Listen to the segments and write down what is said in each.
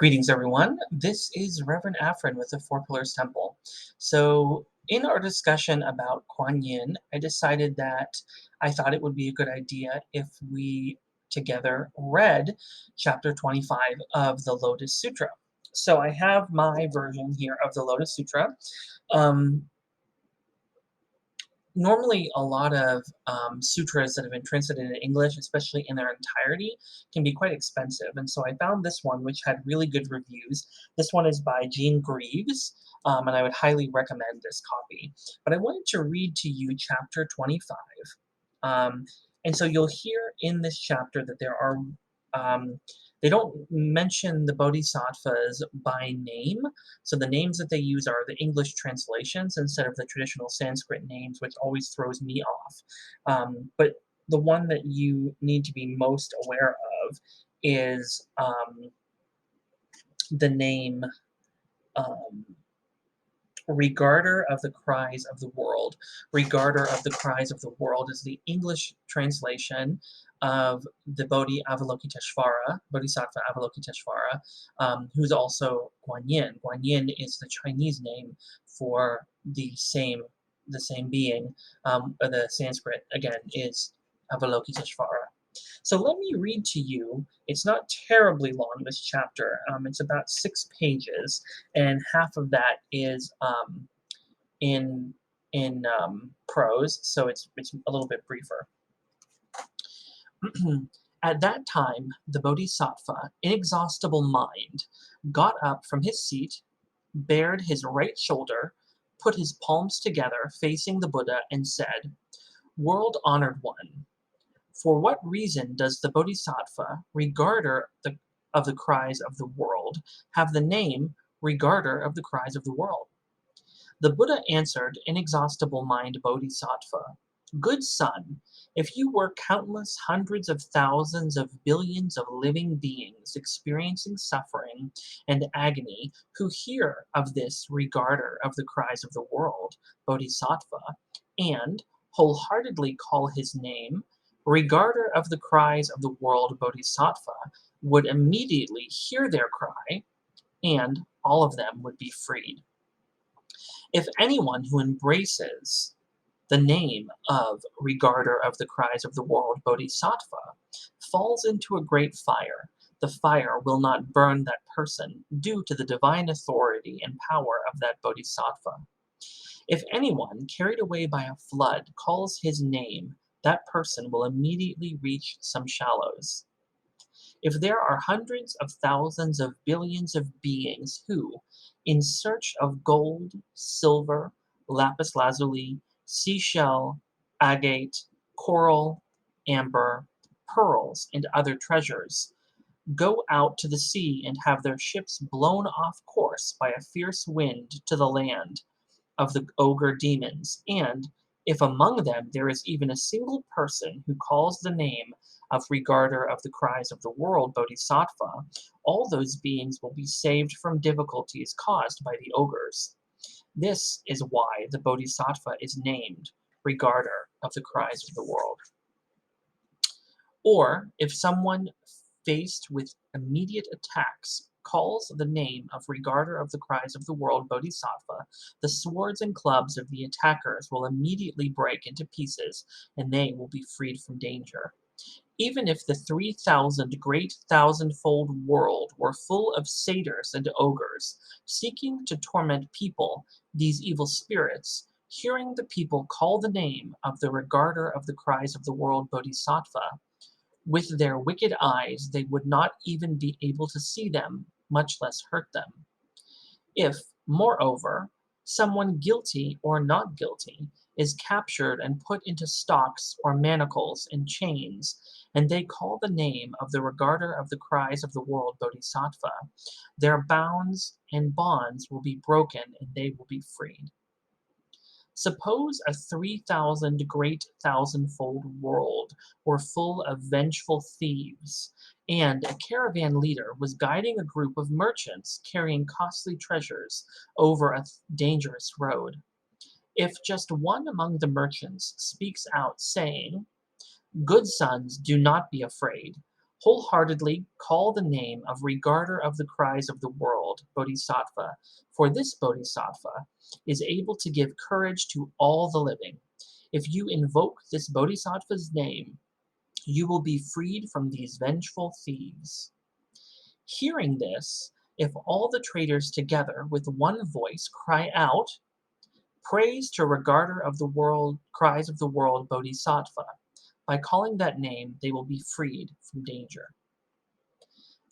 Greetings, everyone. This is Reverend Aphren with the Four Pillars Temple. So, in our discussion about Kuan Yin, I decided that I thought it would be a good idea if we together read chapter 25 of the Lotus Sutra. So, I have my version here of the Lotus Sutra. Um, Normally, a lot of sutras that have been translated in English, especially in their entirety, can be quite expensive. And so I found this one, which had really good reviews. This one is by Gene Reeves, and I would highly recommend this copy. But I wanted to read to you chapter 25. Um, and so you'll hear in this chapter that there are they don't mention the bodhisattvas by name, so the names that they use are the English translations instead of the traditional Sanskrit names, which always throws me off. But the one that you need to be most aware of is the name um, Regarder of the Cries of the World. Regarder of the Cries of the World is the English translation of the Bodhisattva Avalokiteshvara, who's also Kuan Yin. Kuan Yin is the Chinese name for the same being. The Sanskrit, again, is Avalokiteshvara. So let me read to you. It's not terribly long, this chapter. It's about 6 pages, and half of that is in prose, so it's a little bit briefer. At that time, the Bodhisattva, inexhaustible mind, got up from his seat, bared his right shoulder, put his palms together facing the Buddha, and said, "World-honored one, for what reason does the Bodhisattva, regarder of the cries of the world, have the name Regarder of the Cries of the World?" The Buddha answered, inexhaustible mind Bodhisattva, "Good son, if you were countless hundreds of thousands of billions of living beings experiencing suffering and agony who hear of this Regarder of the Cries of the World, Bodhisattva, and wholeheartedly call his name, Regarder of the Cries of the World, Bodhisattva, would immediately hear their cry, and all of them would be freed. If anyone who embraces the name of Regarder of the Cries of the World, Bodhisattva, falls into a great fire, the fire will not burn that person due to the divine authority and power of that Bodhisattva. If anyone, carried away by a flood, calls his name, that person will immediately reach some shallows. If there are hundreds of thousands of billions of beings who, in search of gold, silver, lapis lazuli, seashell, agate, coral, amber, pearls, and other treasures, go out to the sea and have their ships blown off course by a fierce wind to the land of the ogre demons, and if among them there is even a single person who calls the name of Regarder of the Cries of the World, Bodhisattva, all those beings will be saved from difficulties caused by the ogres. This is why the Bodhisattva is named Regarder of the Cries of the World. Or, if someone faced with immediate attacks calls the name of Regarder of the Cries of the World, Bodhisattva, the swords and clubs of the attackers will immediately break into pieces, and they will be freed from danger. Even if the 3,000 great thousandfold world were full of satyrs and ogres, seeking to torment people, these evil spirits, hearing the people call the name of the Regarder of the Cries of the World, Bodhisattva, with their wicked eyes they would not even be able to see them, much less hurt them. If, moreover, someone guilty or not guilty is captured and put into stocks or manacles and chains, and they call the name of the Regarder of the Cries of the World, Bodhisattva, their bounds and bonds will be broken and they will be freed. Suppose a 3,000 great thousandfold world were full of vengeful thieves, and a caravan leader was guiding a group of merchants carrying costly treasures over a dangerous road. If just one among the merchants speaks out, saying, "Good sons, do not be afraid. Wholeheartedly call the name of Regarder of the Cries of the World, Bodhisattva, for this Bodhisattva is able to give courage to all the living. If you invoke this Bodhisattva's name, you will be freed from these vengeful thieves. Hearing this, if all the traders together with one voice cry out, praise to Regarder of the World, Cries of the World, Bodhisattva, by calling that name, they will be freed from danger.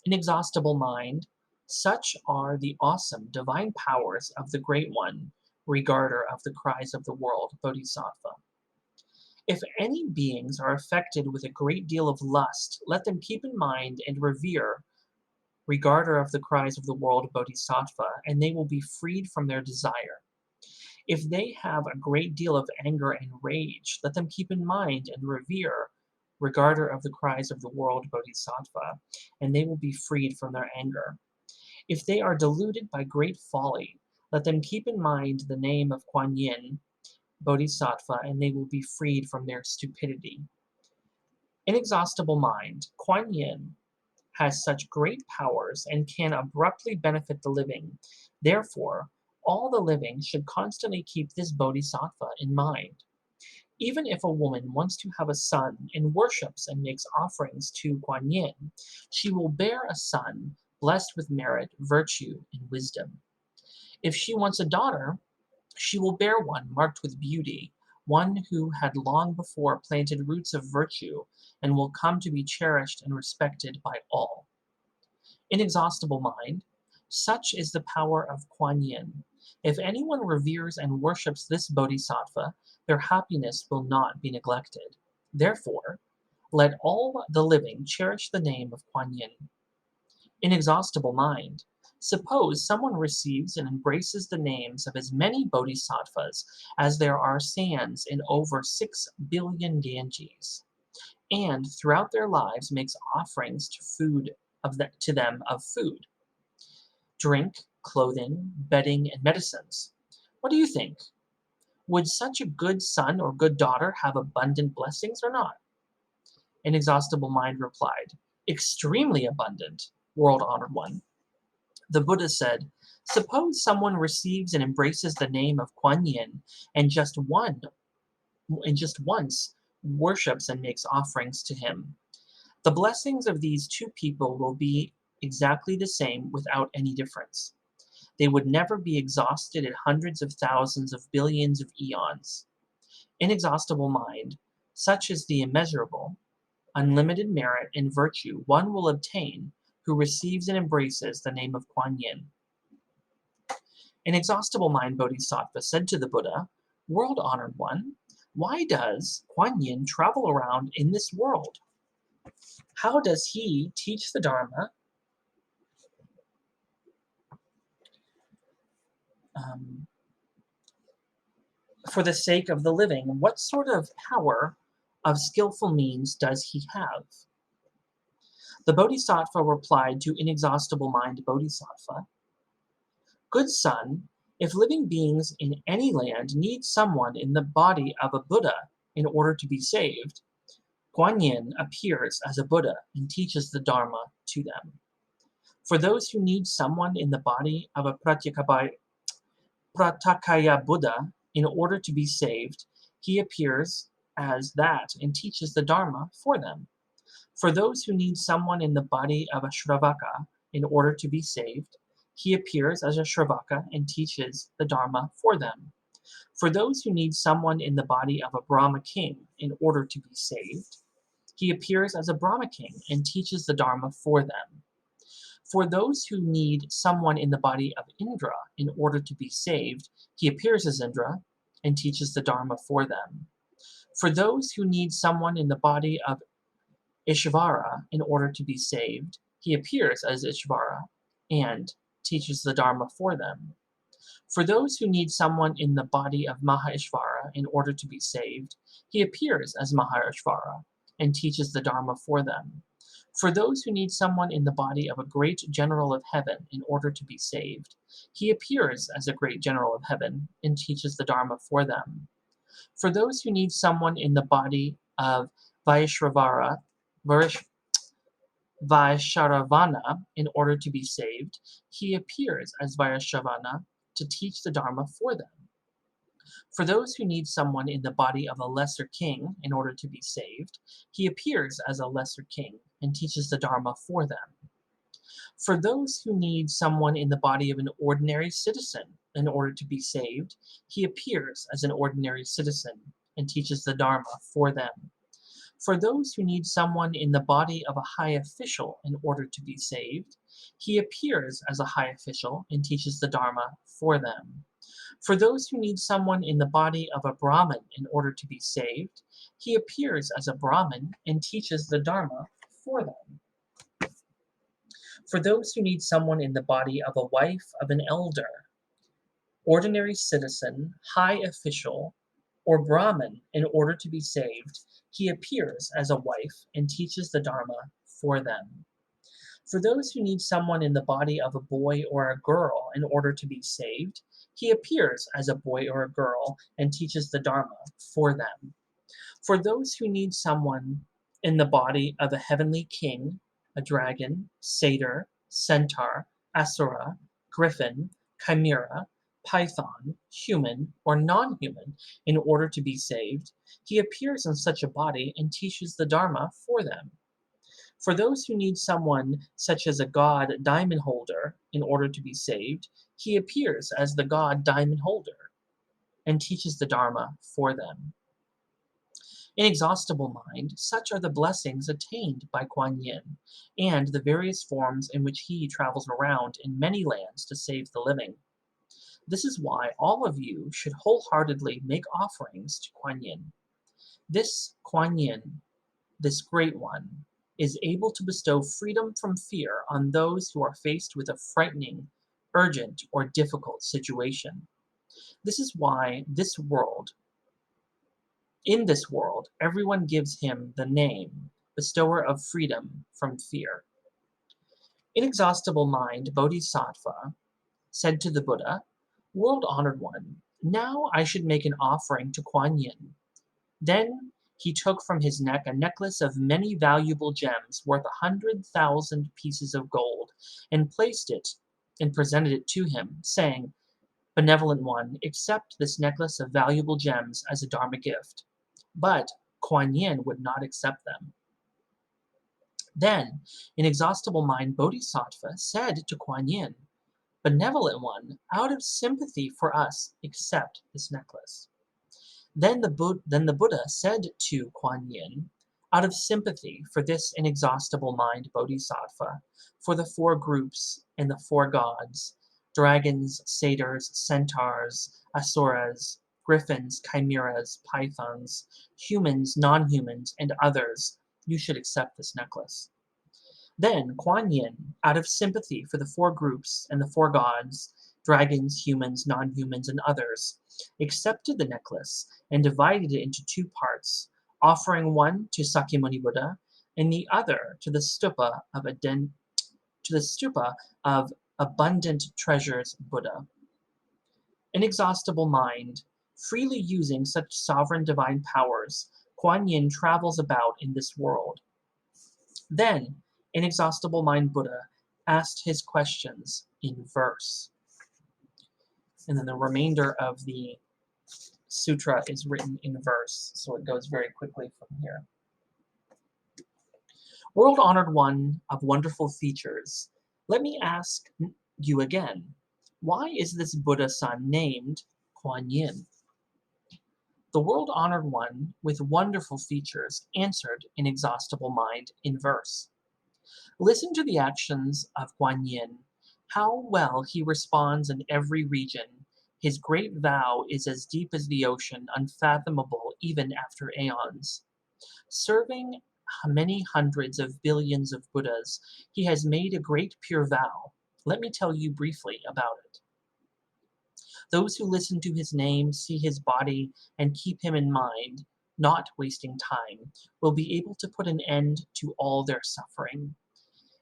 Inexhaustible mind, such are the awesome divine powers of the Great One, Regarder of the Cries of the World, Bodhisattva. If any beings are affected with a great deal of lust, let them keep in mind and revere Regarder of the Cries of the World, Bodhisattva, and they will be freed from their desire. If they have a great deal of anger and rage, let them keep in mind and revere Regarder of the Cries of the World, Bodhisattva, and they will be freed from their anger. If they are deluded by great folly, let them keep in mind the name of Kuan Yin, Bodhisattva, and they will be freed from their stupidity. Inexhaustible mind, Kuan Yin, has such great powers and can abruptly benefit the living. Therefore, all the living should constantly keep this Bodhisattva in mind. Even if a woman wants to have a son and worships and makes offerings to Kuan Yin, she will bear a son blessed with merit, virtue, and wisdom. If she wants a daughter, she will bear one marked with beauty, one who had long before planted roots of virtue and will come to be cherished and respected by all. Inexhaustible mind, such is the power of Kuan Yin. If anyone reveres and worships this Bodhisattva, their happiness will not be neglected. Therefore, let all the living cherish the name of Kuan Yin. Inexhaustible mind, suppose someone receives and embraces the names of as many bodhisattvas as there are sands in over 6 billion Ganges, and throughout their lives makes offerings to them of food, drink, clothing, bedding, and medicines. What do you think? Would such a good son or good daughter have abundant blessings or not? Inexhaustible mind replied, extremely abundant, world-honored one. The Buddha said, suppose someone receives and embraces the name of Kuan Yin and just once worships and makes offerings to him. The blessings of these two people will be exactly the same without any difference. They would never be exhausted in hundreds of thousands of billions of eons. Inexhaustible mind, such is the immeasurable, unlimited merit and virtue one will obtain who receives and embraces the name of Kuan Yin. Inexhaustible mind Bodhisattva said to the Buddha, world-honored one, why does Kuan Yin travel around in this world? How does he teach the Dharma for the sake of the living? What sort of power of skillful means does he have? The Bodhisattva replied to Inexhaustible Mind Bodhisattva, good son, if living beings in any land need someone in the body of a Buddha in order to be saved, Kuan Yin appears as a Buddha and teaches the Dharma to them. For those who need someone in the body of a Pratyakaya Buddha in order to be saved, he appears as that and teaches the Dharma for them. For those who need someone in the body of a Shravaka in order to be saved, he appears as a Shravaka and teaches the Dharma for them. For those who need someone in the body of a Brahma king in order to be saved, he appears as a Brahma king and teaches the Dharma for them. For those who need someone in the body of Indra in order to be saved, he appears as Indra and teaches the Dharma for them. For those who need someone in the body of Ishvara in order to be saved, he appears as Ishvara and teaches the Dharma for them. For those who need someone in the body of Maheshvara in order to be saved, he appears as Maheshvara and teaches the Dharma for them. For those who need someone in the body of a great general of heaven in order to be saved, he appears as a great general of heaven and teaches the Dharma for them. For those who need someone in the body of Vaishravara, Vaishravana in order to be saved, he appears as Vaishravana to teach the Dharma for them. For those who need someone in the body of a lesser king in order to be saved, he appears as a lesser king and teaches the Dharma for them. For those who need someone in the body of an ordinary citizen in order to be saved, he appears as an ordinary citizen and teaches the Dharma for them. For those who need someone in the body of a high official in order to be saved, he appears as a high official and teaches the Dharma for them. For those who need someone in the body of a Brahmin in order to be saved, he appears as a Brahmin and teaches the Dharma for them. For those who need someone in the body of a wife of an elder, ordinary citizen, high official, or Brahmin in order to be saved, he appears as a wife and teaches the Dharma for them. For those who need someone in the body of a boy or a girl in order to be saved, he appears as a boy or a girl and teaches the Dharma for them. For those who need someone in the body of a heavenly king, a dragon, satyr, centaur, asura, griffin, chimera, python, human, or non-human, in order to be saved, he appears in such a body and teaches the Dharma for them. For those who need someone such as a god diamond holder in order to be saved, he appears as the god diamond holder and teaches the Dharma for them. Inexhaustible mind, such are the blessings attained by Kuan Yin, and the various forms in which he travels around in many lands to save the living. This is why all of you should wholeheartedly make offerings to Kuan Yin. This Kuan Yin, this great one, is able to bestow freedom from fear on those who are faced with a frightening, urgent, or difficult situation. This is why in this world, everyone gives him the name, bestower of freedom from fear. Inexhaustible mind, Bodhisattva, said to the Buddha, "World-honored one, now I should make an offering to Kuan Yin." Then he took from his neck a necklace of many valuable gems worth 100,000 pieces of gold and placed it and presented it to him, saying, "Benevolent one, accept this necklace of valuable gems as a Dharma gift." But Kuan Yin would not accept them. Then, inexhaustible mind Bodhisattva said to Kuan Yin, "Benevolent one, out of sympathy for us, accept this necklace." Then the Buddha said to Kuan Yin, out of sympathy for this inexhaustible mind Bodhisattva, for the four groups and the four gods, dragons, satyrs, centaurs, asuras, griffins, chimeras, pythons, humans, non-humans, and others, you should accept this necklace. Then Kuan Yin, out of sympathy for the four groups and the four gods, dragons, humans, non-humans, and others, accepted the necklace and divided it into two parts, offering one to Sakyamuni Buddha and the other to the stupa of abundant treasures Buddha. Inexhaustible mind, freely using such sovereign divine powers, Kuan Yin travels about in this world. Then, inexhaustible mind Buddha asked his questions in verse. And then the remainder of the sutra is written in verse, so it goes very quickly from here. World-honored one of wonderful features, let me ask you again, why is this Buddha-son named Kuan Yin? The world-honored one with wonderful features answered inexhaustible mind in verse. Listen to the actions of Kuan Yin, how well he responds in every region. His great vow is as deep as the ocean, unfathomable even after aeons. Serving many hundreds of billions of Buddhas, he has made a great pure vow. Let me tell you briefly about it. Those who listen to his name, see his body, and keep him in mind, not wasting time, will be able to put an end to all their suffering.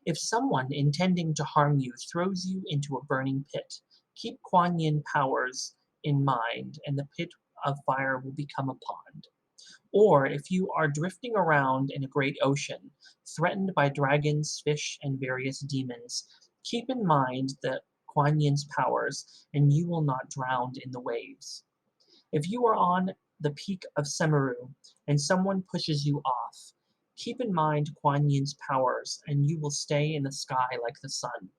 If someone intending to harm you throws you into a burning pit, keep Kuan Yin powers in mind, and the pit of fire will become a pond. Or if you are drifting around in a great ocean, threatened by dragons, fish, and various demons, keep in mind the Kuan Yin's powers, and you will not drown in the waves. If you are on the peak of Semeru and someone pushes you off, keep in mind Kuan Yin's powers, and you will stay in the sky like the sun.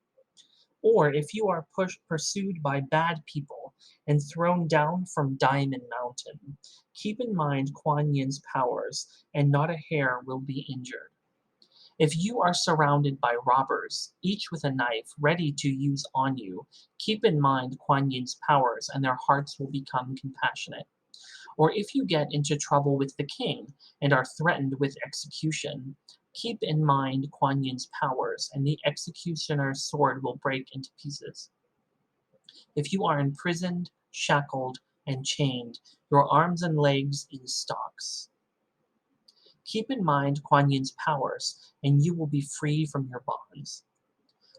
Or if you are pursued by bad people and thrown down from Diamond Mountain, keep in mind Kuan Yin's powers, and not a hair will be injured. If you are surrounded by robbers, each with a knife ready to use on you, keep in mind Kuan Yin's powers, and their hearts will become compassionate. Or if you get into trouble with the king and are threatened with execution, keep in mind Kuan Yin's powers, and the executioner's sword will break into pieces. If you are imprisoned, shackled, and chained, your arms and legs in stocks, keep in mind Kuan Yin's powers, and you will be free from your bonds.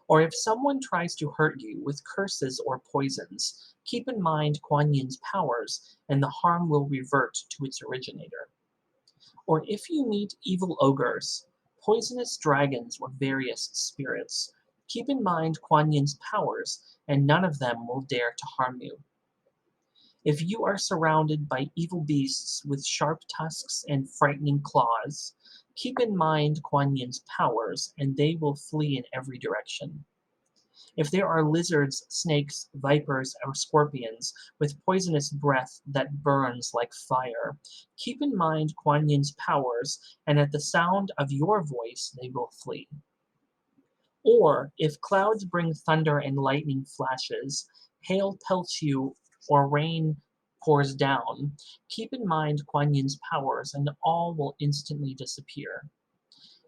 Or if someone tries to hurt you with curses or poisons, keep in mind Kuan Yin's powers, and the harm will revert to its originator. Or if you meet evil ogres, poisonous dragons, or various spirits, keep in mind Kuan Yin's powers, and none of them will dare to harm you. If you are surrounded by evil beasts with sharp tusks and frightening claws, keep in mind Kuan Yin's powers, and they will flee in every direction. If there are lizards, snakes, vipers, or scorpions with poisonous breath that burns like fire, keep in mind Kuan Yin's powers, and at the sound of your voice they will flee. Or if clouds bring thunder and lightning flashes, hail pelts you, or rain pours down, keep in mind Kuan Yin's powers, and all will instantly disappear.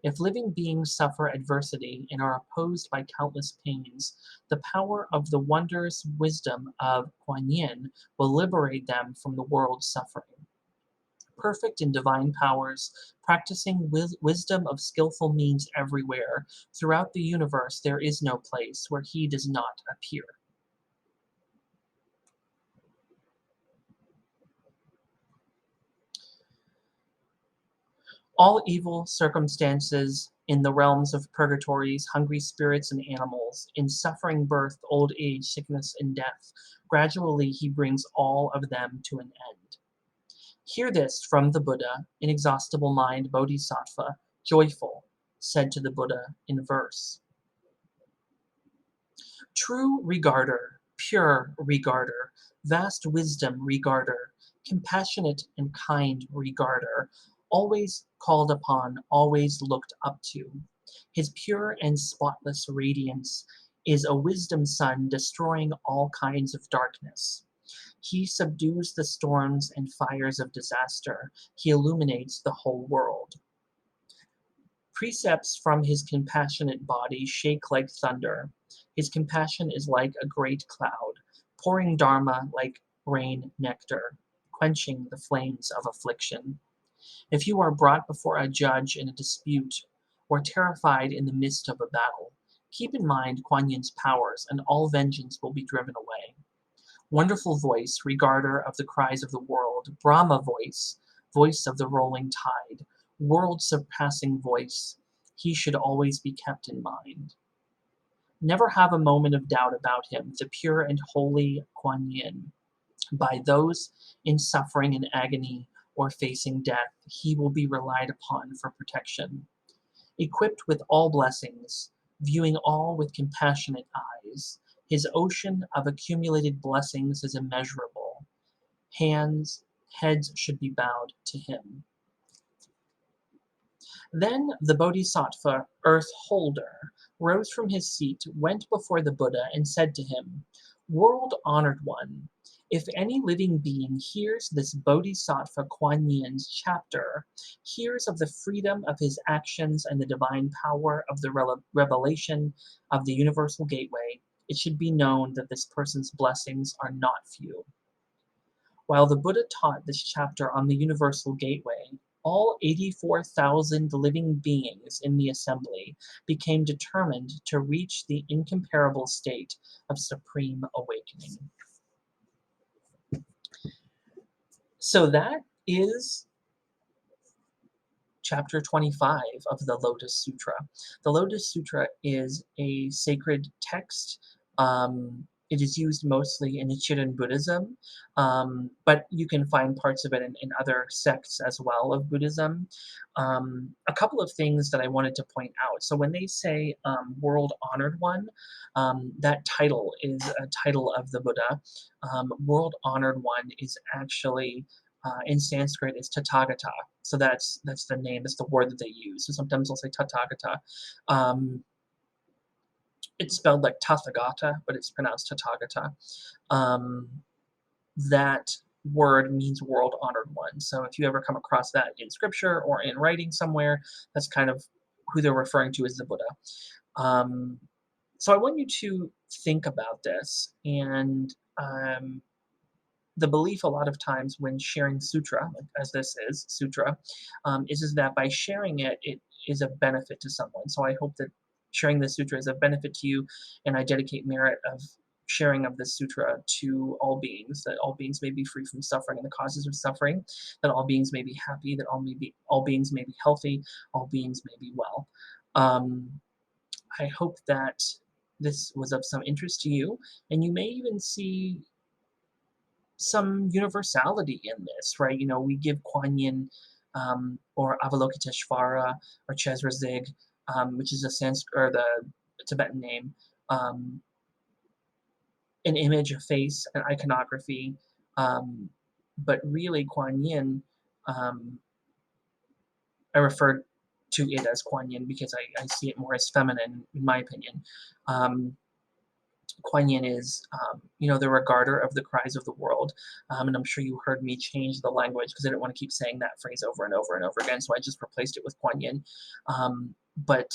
If living beings suffer adversity and are opposed by countless pains, the power of the wondrous wisdom of Kuan Yin will liberate them from the world's suffering. Perfect in divine powers, practicing wisdom of skillful means everywhere, throughout the universe there is no place where he does not appear. All evil circumstances in the realms of purgatories, hungry spirits and animals, in suffering birth, old age, sickness, and death, gradually he brings all of them to an end. Hear this from the Buddha, inexhaustible mind, Bodhisattva, joyful, said to the Buddha in verse. True regarder, pure regarder, vast wisdom regarder, compassionate and kind regarder, always called upon, always looked up to. His pure and spotless radiance is a wisdom sun destroying all kinds of darkness. He subdues the storms and fires of disaster. He illuminates the whole world. Precepts from his compassionate body shake like thunder. His compassion is like a great cloud, pouring dharma like rain nectar, quenching the flames of affliction. If you are brought before a judge in a dispute, or terrified in the midst of a battle, keep in mind Kuan Yin's powers, and all vengeance will be driven away. Wonderful voice, regarder of the cries of the world, Brahma voice, voice of the rolling tide, world-surpassing voice, he should always be kept in mind. Never have a moment of doubt about him, the pure and holy Kuan Yin. By those in suffering and agony or facing death, he will be relied upon for protection. Equipped with all blessings, viewing all with compassionate eyes, his ocean of accumulated blessings is immeasurable. Heads should be bowed to him. Then the Bodhisattva, Earth Holder, rose from his seat, went before the Buddha, and said to him, World-honored one, if any living being hears this Bodhisattva Kuan Yin's chapter, hears of the freedom of his actions and the divine power of the revelation of the universal gateway, it should be known that this person's blessings are not few. While the Buddha taught this chapter on the universal gateway, all 84,000 living beings in the assembly became determined to reach the incomparable state of supreme awakening. So that is chapter 25 of the Lotus Sutra. The Lotus Sutra is a sacred text. It is used mostly in Nichiren Buddhism, but you can find parts of it in other sects as well of Buddhism. A couple of things that I wanted to point out. So when they say World Honored One, that title is a title of the Buddha. World Honored One is actually in Sanskrit is Tathagata. So that's the name, that's the word that they use. So sometimes they'll say Tathagata. It's spelled like Tathagata, but it's pronounced Tathagata. That word means world honored one. So if you ever come across that in scripture or in writing somewhere, that's kind of who they're referring to as the Buddha. So I want you to think about this, and the belief a lot of times when sharing sutra, like as this is sutra, is that by sharing it, it is a benefit to someone. So I hope that sharing this sutra is a benefit to you, and I dedicate merit of sharing of this sutra to all beings, that all beings may be free from suffering and the causes of suffering, that all beings may be happy, that all beings may be healthy, all beings may be well. I hope that this was of some interest to you, and you may even see some universality in this, right? You know, we give Kuan Yin or Avalokiteshvara or Chesrazig, which is a Sanskrit or the Tibetan name, an image, a face, an iconography, but really Kuan Yin, I refer to it as Kuan Yin because I see it more as feminine, in my opinion. Kuan Yin is, you know, the regarder of the cries of the world. And I'm sure you heard me change the language because I didn't want to keep saying that phrase over and over and over again. So I just replaced it with Kuan Yin. But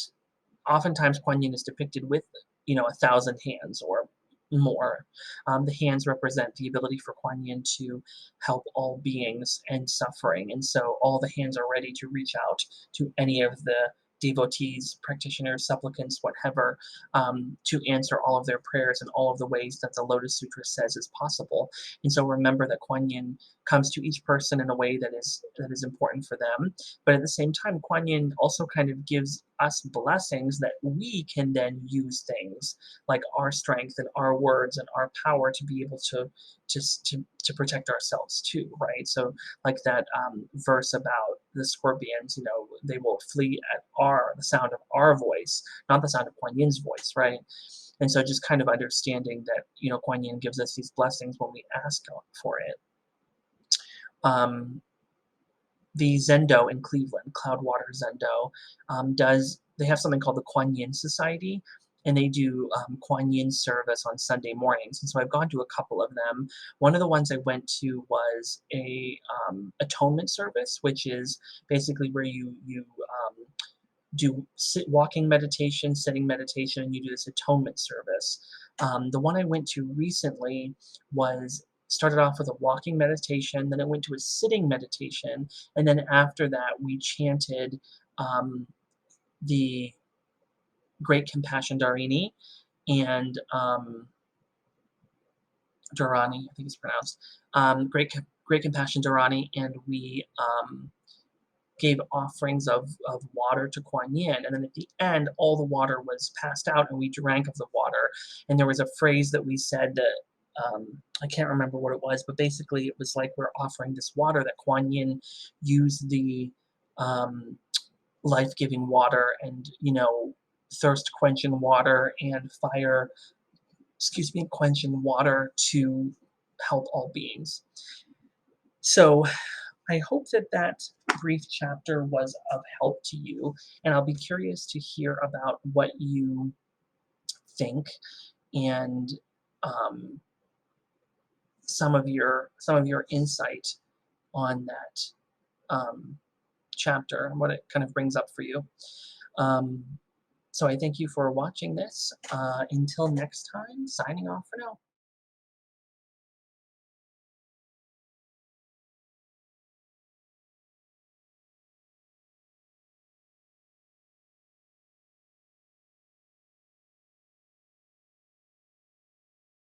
oftentimes Kuan Yin is depicted with, you know, 1,000 hands or more. The hands represent the ability for Kuan Yin to help all beings and suffering. And so all the hands are ready to reach out to any of the devotees, practitioners, supplicants, whatever, to answer all of their prayers in all of the ways that the Lotus Sutra says is possible. And so remember that Kuan Yin comes to each person in a way that is important for them. But at the same time, Kuan Yin also kind of gives us blessings that we can then use things like our strength and our words and our power to be able to protect ourselves too, right? So like that verse about the scorpions, you know, they will flee at the sound of our voice, not the sound of Kuan Yin's voice, right? And so just kind of understanding that, you know, Kuan Yin gives us these blessings when we ask for it. The Zendo in Cleveland, Cloudwater Zendo, they have something called the Kuan Yin Society, and they do Kuan Yin service on Sunday mornings. And so I've gone to a couple of them. One of the ones I went to was a atonement service, which is basically where you do walking meditation, sitting meditation, and you do this atonement service. The one I went to recently started off with a walking meditation, then it went to a sitting meditation, and then after that we chanted the Great Compassion Dharini and Dharani, I think it's pronounced, Great Compassion Dharani, and we gave offerings of water to Kuan Yin. And then at the end, all the water was passed out and we drank of the water. And there was a phrase that we said that, I can't remember what it was, but basically it was like we're offering this water that Kuan Yin used the life-giving water and, you know, thirst-quenching water and fire, quenching water to help all beings. So I hope that brief chapter was of help to you, and I'll be curious to hear about what you think and some of your insight on that chapter and what it kind of brings up for you. So I thank you for watching this. Until next time, signing off for now.